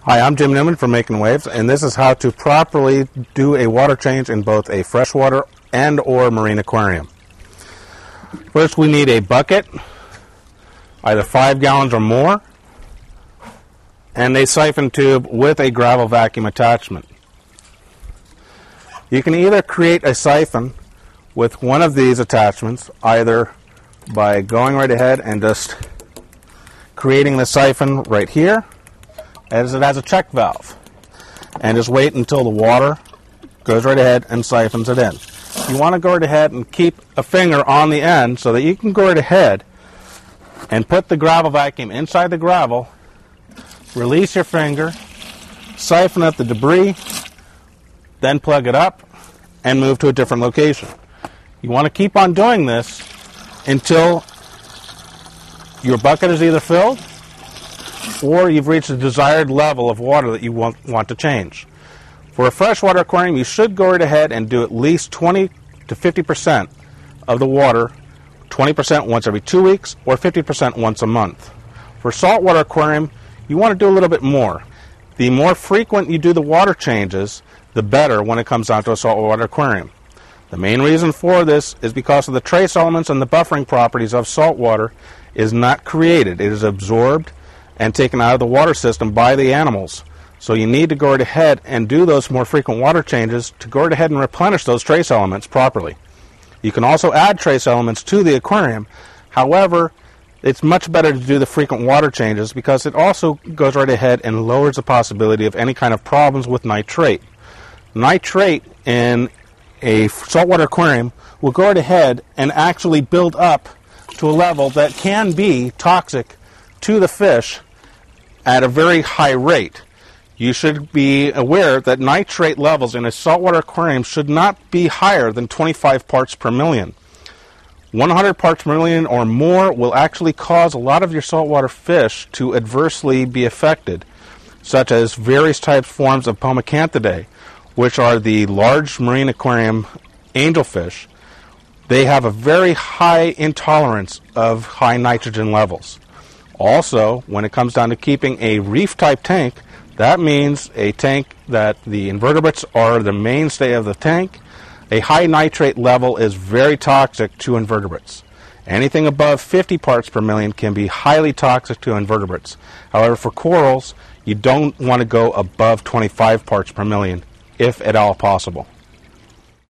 Hi, I'm Jim Newman from Making Waves, and this is how to properly do a water change in both a freshwater and or marine aquarium. First, we need a bucket, either 5 gallons or more, and a siphon tube with a gravel vacuum attachment. You can either create a siphon with one of these attachments, either by going right ahead and just creating the siphon right here, as it has a check valve, and just wait until the water goes right ahead and siphons it in. You want to go right ahead and keep a finger on the end so that you can go right ahead and put the gravel vacuum inside the gravel, release your finger, siphon up the debris, then plug it up and move to a different location. You want to keep on doing this until your bucket is either filled or you've reached the desired level of water that you want to change. For a freshwater aquarium, you should go right ahead and do at least 20 to 50% of the water, 20% once every 2 weeks or 50% once a month. For a saltwater aquarium, you want to do a little bit more. The more frequent you do the water changes, the better when it comes down to a saltwater aquarium. The main reason for this is because of the trace elements and the buffering properties of saltwater is not created. It is absorbed and taken out of the water system by the animals. So you need to go right ahead and do those more frequent water changes to go right ahead and replenish those trace elements properly. You can also add trace elements to the aquarium. However, it's much better to do the frequent water changes because it also goes right ahead and lowers the possibility of any kind of problems with nitrate. Nitrate in a saltwater aquarium will go right ahead and actually build up to a level that can be toxic to the fish at a very high rate. You should be aware that nitrate levels in a saltwater aquarium should not be higher than 25 parts per million. 100 parts per million or more will actually cause a lot of your saltwater fish to adversely be affected, such as various forms of Pomacanthidae, which are the large marine aquarium angelfish. They have a very high intolerance of high nitrogen levels. Also, when it comes down to keeping a reef-type tank, that means a tank that the invertebrates are the mainstay of the tank. A high nitrate level is very toxic to invertebrates. Anything above 50 parts per million can be highly toxic to invertebrates. However, for corals, you don't want to go above 25 parts per million, if at all possible.